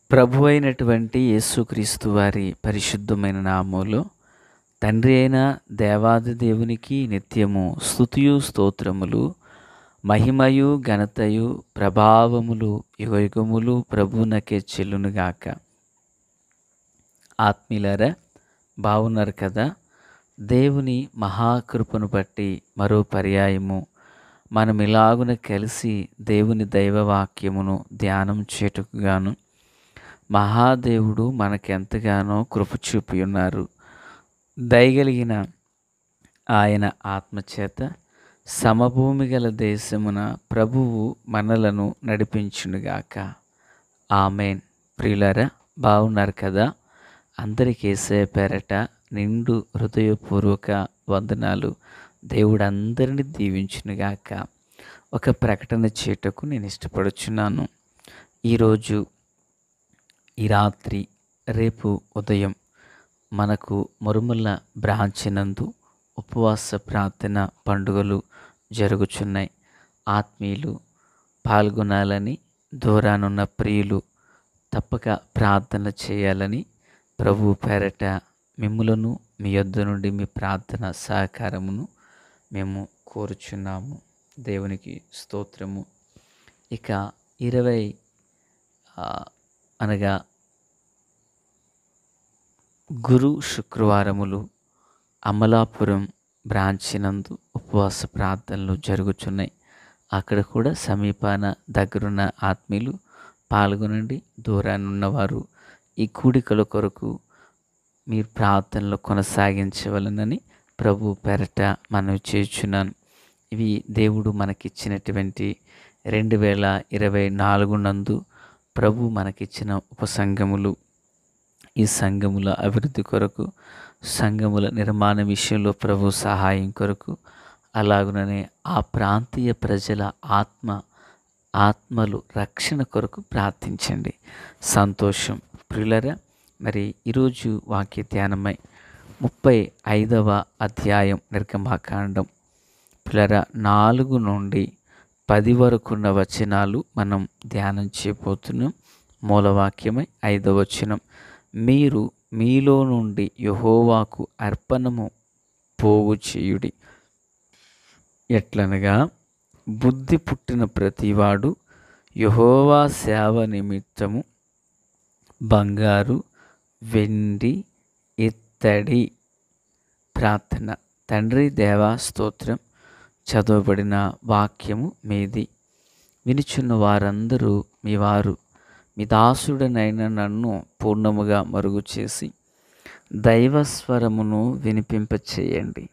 ప్రభువైనటువంటి యేసుక్రీస్తు వారి పరిశుద్ధమైన నామములో తండ్రి అయిన దేవాది దేవునికి నిత్యము స్తుతియు స్తోత్రములు మహిమయు ఘనతయు ప్రభావములు యుగయుగములు ప్రభువునకే చెల్లునుగాక. ఆత్మీయులారా, బాగున్నారు కదా? దేవుని మహాకృపను బట్టి మరో పర్యాయము మనం ఇలాగున కలిసి దేవుని దైవవాక్యమును ధ్యానం చేటుకుగాను మహాదేవుడు మనకెంతగానో కృప చూపి ఉన్నారు. దయగలిగిన ఆయన ఆత్మచేత సమభూమి గల దేశమున ప్రభువు మనలను నడిపించునుగాక. ఆమెన్. ప్రియులారా, బాగున్నారు కదా? అందరికీ యేసయ్య పేరట నిండు హృదయపూర్వక వందనాలు. దేవుడు అందరిని దీవించునుగాక. ఒక ప్రకటన చేయటకు నేను ఇష్టపడుచున్నాను. ఈరోజు, ఈ రాత్రి, రేపు ఉదయం మనకు మురుముల బ్రాంచినందు ఉపవాస ప్రార్థన పండుగలు జరుగుచున్నాయి. ఆత్మీయులు పాల్గొనాలని, దూరానున్న ప్రియులు తప్పక ప్రార్థన చేయాలని ప్రభు పేరట మిమ్ములను మీ యొద్ద నుండి మీ ప్రార్థన సహకారమును మేము కోరుచున్నాము. దేవునికి స్తోత్రము. ఇక 20 అనగా గురు శుక్రవారములు అమలాపురం బ్రాంచినందు ఉపవాస ప్రార్థనలు జరుగుచున్నాయి. అక్కడ కూడా సమీపాన దగ్గరున్న ఆత్మీయులు పాల్గొనండి. దూరానున్నవారు ఈ కూడికల కొరకు మీరు ప్రార్థనలు కొనసాగించవలనని ప్రభు పేరట మనవి చేయుచున్నాను. ఇవి దేవుడు మనకిచ్చినటువంటి 2024 నందు ప్రభు మనకిచ్చిన ఉపసంఘములు. ఈ సంఘముల అభివృద్ధి కొరకు, సంఘముల నిర్మాణ విషయంలో ప్రభు సహాయం కొరకు, అలాగుననే ఆ ప్రాంతీయ ప్రజల ఆత్మలు రక్షణ కొరకు ప్రార్థించండి. సంతోషం. ప్రియులరా, మరి ఈరోజు వాక్య ధ్యానమై 35వ అధ్యాయం నిర్గమాకాండం ప్రియులరా 4 నుండి 10 వరకున్న వచనాలు మనం ధ్యానం చేయబోతున్నాం. మూలవాక్యమై 5వ వచనం, మీరు మీలో నుండి యెహోవాకు అర్పణము పోగు చేయుడి. ఎట్లనగా బుద్ధి పుట్టిన ప్రతివాడు యెహోవా సేవ నిమిత్తము బంగారు, వెండి, ఇత్తడి. ప్రార్థన. తండ్రి దేవా, స్తోత్రం. చదవబడిన వాక్యము మీది. వినుచున్న వారందరూ మీ వారు. మీ దాసుడనైన నన్ను పూర్ణముగా మరుగు చేసి దైవస్వరమును వినిపింపచేయండి.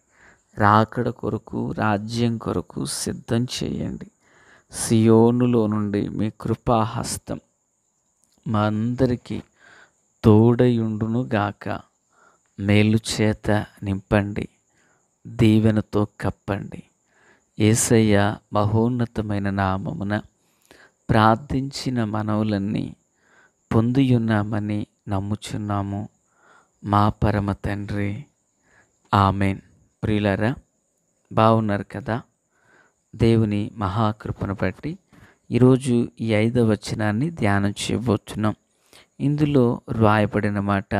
రాకడ కొరకు, రాజ్యం కొరకు సిద్ధం చేయండి. సియోనులో నుండి మీ కృపాహస్తం మా అందరికీ తోడయుండును గాక. మేలు చేత నింపండి, దీవెనతో కప్పండి. యేసయ్య మహోన్నతమైన నామమున ప్రార్థించిన మనవులన్నీ పొందియున్నామని నమ్ముచున్నాము మా పరమ తండ్రి. ఆమెన్. ప్రియులారా, బాగున్నారు కదా? దేవుని మహాకృపను బట్టి ఈరోజు ఈ 5వ వచనాన్ని ధ్యానం చేయబోతున్నాం. ఇందులో రాయబడిన మాట,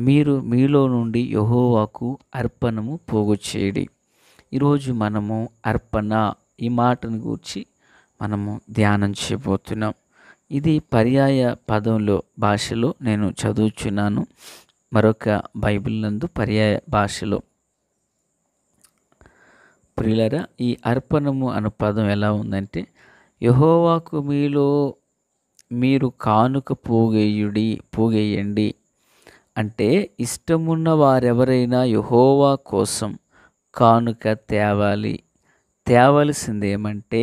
మీరు మీలో నుండి యెహోవాకు అర్పణము పోగు చేయుడి. ఈరోజు మనము అర్పణ, ఈ మాటను గూర్చి మనము ధ్యానం చేయబోతున్నాం. ఇది పర్యాయ పదంలో భాషలో నేను చదువుచున్నాను. మరొక బైబిల్ నందు పర్యాయ భాషలో. ప్రియులరా, ఈ అర్పణము అను పదం ఎలా ఉందంటే, యెహోవాకు మీరు కానుక పోగేయండి. అంటే ఇష్టమున్న వారెవరైనా యెహోవా కోసం కానుక తేవలసిందేమంటే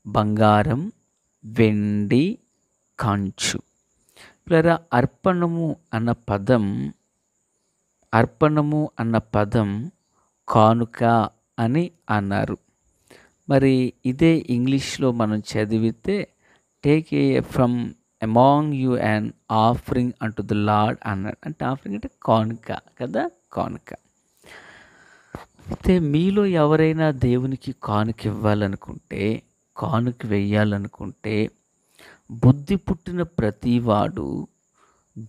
బంగారం, వెండి, కంచు. ప్రియులారా, అర్పణము అన్న పదం కానుక అని అన్నారు. మరి ఇదే ఇంగ్లీష్లో మనం చదివితే take from among you and offering unto the lord అన్నాడు. అంటే ఆఫరింగ్ అంటే కానుక కదా, కానుక. అయితే మీలో ఎవరైనా దేవునికి కానుక ఇవ్వాలనుకుంటే, కానుక వెయ్యాలనుకుంటే బుద్ధి పుట్టిన ప్రతివాడు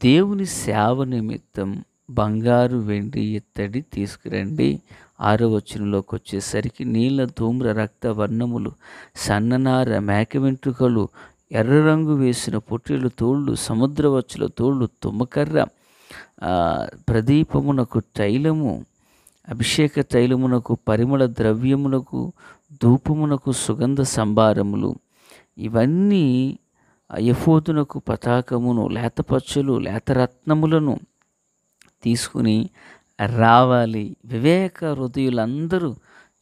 దేవుని సేవ నిమిత్తం బంగారు, వెండి, ఇత్తడి తీసుకురండి. 6వ వచనంలోకి వచ్చేసరికి నీళ్ళ, ధూమ్ర, రక్త వర్ణములు, సన్ననార, మేక వెంట్రుకలు, ఎర్ర రంగు వేసిన పొట్టేలు తోళ్ళు, సముద్రవచ్చుల తోళ్ళు, తుమ్మకర్ర, ప్రదీపమునకు తైలము, అభిషేక తైలమునకు, పరిమళ ద్రవ్యమునకు, ధూపమునకు, సుగంధ సంభారములు, ఇవన్నీ ఎఫోదునకు పతాకమును, లేతపచ్చులు, లేతరత్నములను తీసుకుని రావాలి. వివేక హృదయులందరూ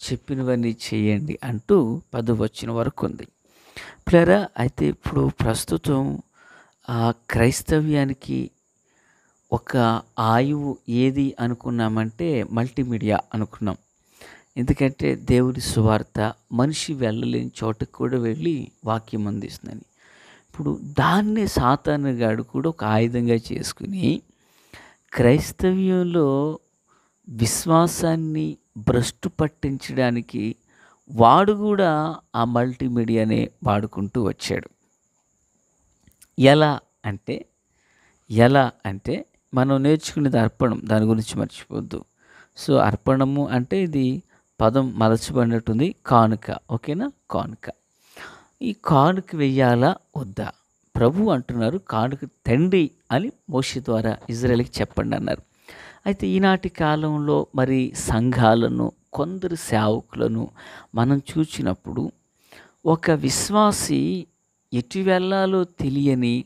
చెప్పినవన్నీ చేయండి అంటూ 10వ వచనం వరకు ఉంది. ప్లేరా అయితే ఇప్పుడు ప్రస్తుతం క్రైస్తవ్యానికి ఒక ఆయువు ఏది అనుకున్నామంటే మల్టీమీడియా అనుకున్నాం. ఎందుకంటే దేవుడి సువార్త మనిషి వెళ్ళలేని చోటుకు కూడా వెళ్ళి వాక్యం అందిస్తుందని. ఇప్పుడు దాన్నే సాతానుగాడు కూడా ఒక ఆయుధంగా చేసుకుని క్రైస్తవ్యంలో విశ్వాసాన్ని భ్రష్టు పట్టించడానికి వాడు కూడా ఆ మల్టీమీడియానే వాడుకుంటూ వచ్చాడు. ఎలా అంటే మనం నేర్చుకునేది అర్పణం, దాని గురించి మర్చిపోద్దు. సో అర్పణము అంటే ఇది పదం మలచబడినట్టుంది, కానుక. ఓకేనా? కానుక. ఈ కానుక వెయ్యాలా వద్దా? ప్రభు అంటున్నారు కానుక తండి అని మోషే ద్వారా ఇజ్రాయేల్కి చెప్పండి అన్నారు. అయితే ఈనాటి కాలంలో మరి సంఘాలను, కొందరు సేవకులను మనం చూసినప్పుడు ఒక విశ్వాసి ఎటు వెళ్ళాలో తెలియని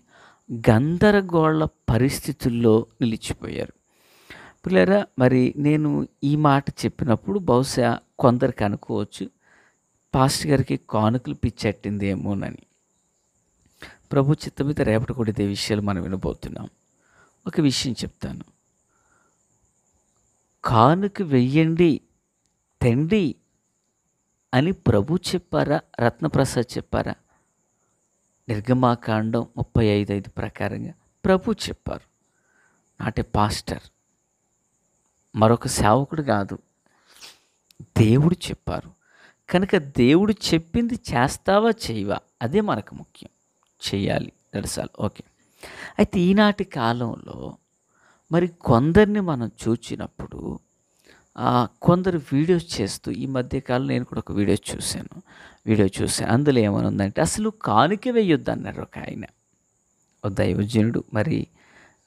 గందరగోళ పరిస్థితుల్లో నిలిచిపోయారు. పిల్లరా, మరి నేను ఈ మాట చెప్పినప్పుడు బహుశా కొందరికి అనుకోవచ్చు పాస్టర్ గారికి కానుకలు పిచ్చెట్టిందేమోనని. ప్రభు చిత్తం మీద రేపటి కూడా ఇదే విషయాలు మనం వినబోతున్నాం. ఒక విషయం చెప్తాను. కానుక వెయ్యండి తండి అని ప్రభు చెప్పారా, రత్నప్రసాద్ చెప్పారా? నిర్గమాకాండం 35:5 ప్రకారంగా ప్రభు చెప్పారు. నాట్ ఏ పాస్టర్, మరొక సేవకుడు కాదు, దేవుడు చెప్పారు. కనుక దేవుడు చెప్పింది చేస్తావా చేయవా, అదే మనకు ముఖ్యం. చేయాలి, నడచాలి. ఓకే. అయితే ఈనాటి కాలంలో మరి కొందరిని మనం చూచినప్పుడు కొందరు వీడియోస్ చేస్తూ, ఈ మధ్యకాలం నేను కూడా ఒక వీడియో చూశాను. అందులో ఏమని ఉందంటే అసలు కానుక వేయొద్దు అన్నారు ఒక ఆయన, ఒక దైవజనుడు. మరి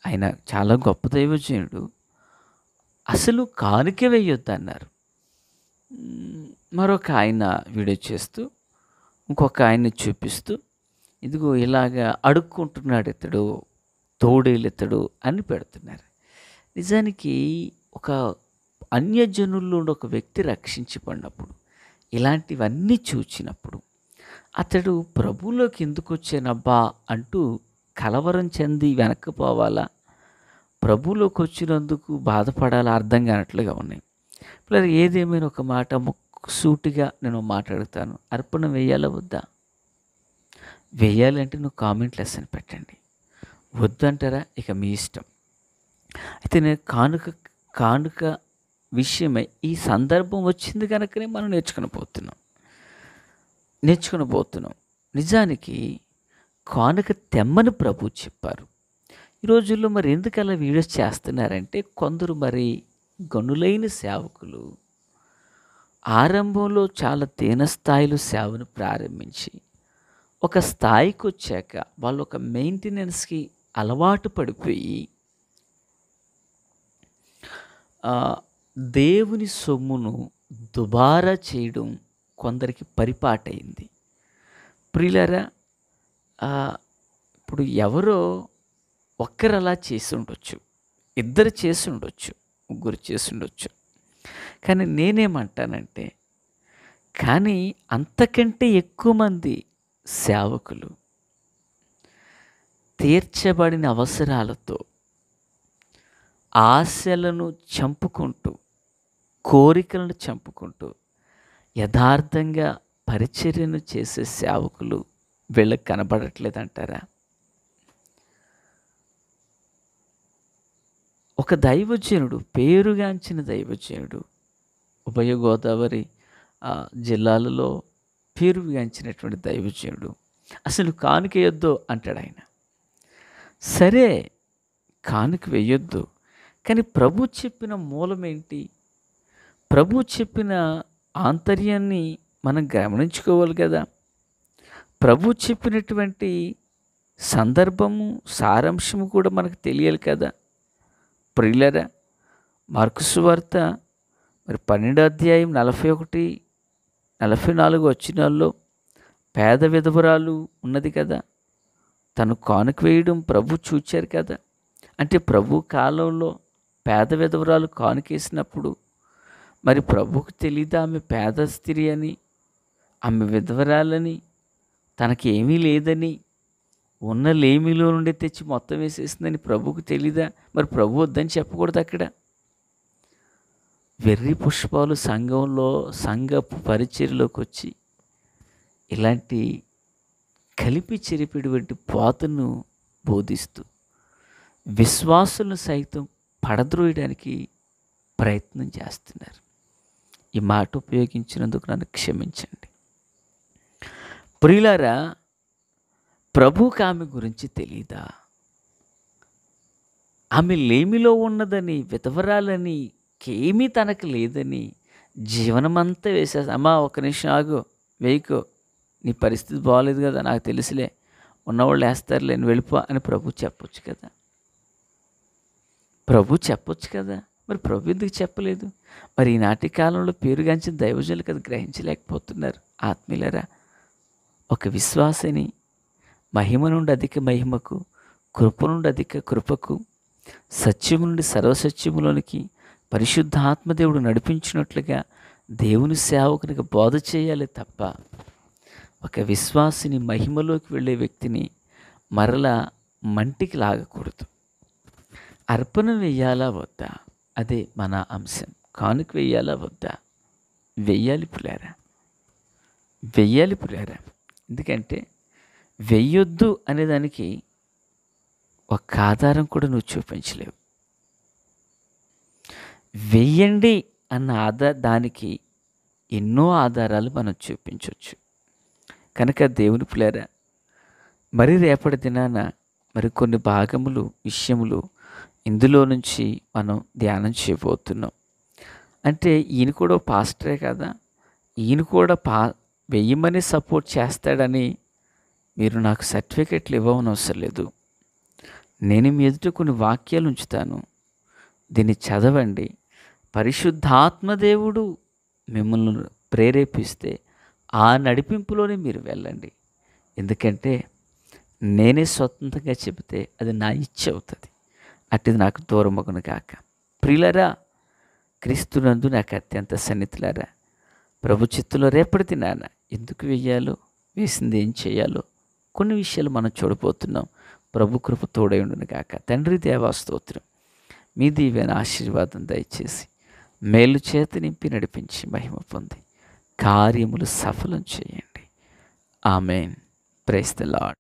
ఆయన చాలా గొప్ప దైవజనుడు. అసలు కానుక వేయొద్దు అన్నారు. మరొక ఆయన వీడియో చేస్తూ ఇంకొక ఆయన్ని చూపిస్తూ, ఇదిగో ఇలాగా అడుక్కుంటున్నాడు ఇతడు, తోడేలు ఇతడు అని పెడుతున్నారు. నిజానికి ఒక అన్యజనుల్లో ఒక వ్యక్తి రక్షించబడినప్పుడు, ఇలాంటివన్నీ చూచినప్పుడు అతడు ప్రభువులోకి ఎందుకు వచ్చానబ్బా అంటూ కలవరం చెంది వెనక్కిపోవాలా, ప్రభువులోకి వచ్చినందుకు బాధపడాలా, అర్థం కానట్లుగా ఉన్నాయి. ఇప్పుడు ఏదేమైనా ఒక మాట సూటిగా నేను మాట్లాడుతాను. అర్పణ వేయాలా వద్దా? వేయాలంటే నువ్వు కామెంట్ లెసన్ పెట్టండి. వద్దంటారా ఇక మీ ఇష్టం. అయితే నేను కానుక విషయమై ఈ సందర్భం వచ్చింది కనుకనే మనం నేర్చుకుని పోతున్నాం. నిజానికి కానుక తెమ్మని ప్రభు చెప్పారు. ఈ రోజుల్లో మరి ఎందుకు అలా వీడియోస్ చేస్తున్నారంటే కొందరు మరి గనులైన సేవకులు ఆరంభంలో చాలా స్థాయిలో సేవను ప్రారంభించి ఒక స్థాయికి వచ్చాక వాళ్ళు ఒక మెయింటెనెన్స్కి అలవాటు పడిపోయి దేవుని సొమ్మును దుబారా చేయడం కొందరికి పరిపాటైంది. ప్రియులారా, ఇప్పుడు ఎవరో ఒక్కరు అలా చేసి ఉండొచ్చు, ఇద్దరు చేసి ఉండొచ్చు, ముగ్గురు చేసి ఉండొచ్చు. కానీ నేనేమంటానంటే, కానీ అంతకంటే ఎక్కువ మంది సేవకులు తీర్చబడిన అవసరాలతో ఆశలను చంపుకుంటూ, కోరికలను చంపుకుంటూ యథార్థంగా పరిచర్యను చేసే సేవకులు వీళ్ళకి కనబడట్లేదంటారా? ఒక దైవజనుడు, పేరుగాంచిన దైవజనుడు, ఉభయ గోదావరి జిల్లాలలో పేరుగాంచినటువంటి దైవజనుడు, అసలు కానుక వేయొద్దు అంటాడు ఆయన. సరే, కానుక వేయొద్దు, కానీ ప్రభు చెప్పిన మూలం ఏంటి? ప్రభు చెప్పిన ఆంతర్యాన్ని మనం గమనించుకోవాలి కదా. ప్రభు చెప్పినటువంటి సందర్భము, సారాంశము కూడా మనకు తెలియాలి కదా. ప్రియులారా, మార్కు సువార్త మరి 12వ అధ్యాయం 41, 44 వచనాల్లో పేద విధవరాలు ఉన్నది కదా. తను కానుక వేయడం ప్రభు చూచారు కదా. అంటే ప్రభు కాలంలో పేద విధవరాలు కానుకేసినప్పుడు మరి ప్రభువుకు తెలీదా ఆమె పేద స్త్రీ అని, ఆమె విధవరాలని, తనకి ఏమీ లేదని, ఉన్న లేమిలో నుండి తెచ్చి మొత్తం వేసేసిందని ప్రభువుకు తెలీదా? మరి ప్రభు వద్దని చెప్పకూడదు అక్కడ. వెర్రి పుష్పాలు సంఘపు పరిచర్యలోకి వచ్చి ఇలాంటి కలిపి చెరిపిటువంటి బోధను బోధిస్తూ విశ్వాసులను సైతం పడద్రోయడానికి ప్రయత్నం చేస్తున్నారు. ఈ మాట ఉపయోగించినందుకు నన్ను క్షమించండి. ప్రియులారా, ప్రభువుకి ఆమె గురించి తెలీదా? ఆమె లేమిలో ఉన్నదని, విధవరాలని, ఏమీ తనకు లేదని జీవనమంతా వేసేస్తా. అమ్మా ఒక్క నిమిషం ఆగు, వేయకో, నీ పరిస్థితి బాగోలేదు కదా, నాకు తెలుసులే, ఉన్నవాళ్ళు వేస్తారులే, నేను వెళ్ళిపో అని ప్రభు చెప్పొచ్చు కదా. ప్రభు చెప్పొచ్చు కదా. మరి ప్రభు ఎందుకు చెప్పలేదు? మరి ఈనాటి కాలంలో పేరుగాంచిన దైవజనులు కదా గ్రహించలేకపోతున్నారు. ఆత్మీయులారా, ఒక విశ్వాసిని మహిమ నుండి అధిక మహిమకు, కృప నుండి అధిక కృపకు, సత్యము నుండి సర్వసత్యములోనికి పరిశుద్ధాత్మదేవుడు నడిపించినట్లుగా దేవుని సేవకునికి బోధ చేయాలి తప్ప ఒక విశ్వాసిని మహిమలోకి వెళ్ళే వ్యక్తిని మరలా మంటికి లాగకూడదు. అర్పణ వెయ్యాలా వద్దా? అదే మన అంశం. కానుక వెయ్యాలా వద్దా? వెయ్యాలి పులారా, వెయ్యాలి పులారా. ఎందుకంటే వెయ్యొద్దు అనేదానికి ఒక ఆధారం కూడా నువ్వు చూపించలేవు. వెయ్యండి అన్న దానికి ఎన్నో ఆధారాలు మనం చూపించవచ్చు. కనుక దేవుని పిల్లరా, మరి రేపటి దినాన మరి కొన్ని భాగములు, విషయములు ఇందులో నుంచి మనం ధ్యానం చేయబోతున్నాం. అంటే ఈయన కూడా పాస్టరే కదా, ఈయన కూడా వెయ్యమని సపోర్ట్ చేస్తాడని మీరు నాకు సర్టిఫికెట్లు ఇవ్వవని అవసరం లేదు. నేను మీ ఎదుట కొన్ని వాక్యాలు ఉంచుతాను, దీన్ని చదవండి. పరిశుద్ధాత్మదేవుడు మిమ్మల్ని ప్రేరేపిస్తే ఆ నడిపింపులోనే మీరు వెళ్ళండి. ఎందుకంటే నేనే స్వతంత్రంగా చెబితే అది నా ఇచ్చ అవుతుంది. అట్టిది నాకు దూరమగును కాక. ప్రియులరా, క్రీస్తునందు నాకు అత్యంత సన్నిహితులారా, ప్రభు చిత్తులో రేపటి దినాన ఎందుకు వెయ్యాలో, వేసింది ఏం చేయాలో కొన్ని విషయాలు మనం చూడబోతున్నాం. ప్రభు కృప తోడై ఉండును గాక. తండ్రి దేవా స్తోత్రం. మీ దీవెన ఆశీర్వాదం దయచేసి మేలు చేత నింపి నడిపించి మహిమ పొంది కార్యములు సఫలం చేయండి. ఆమేన్. Praise the lord.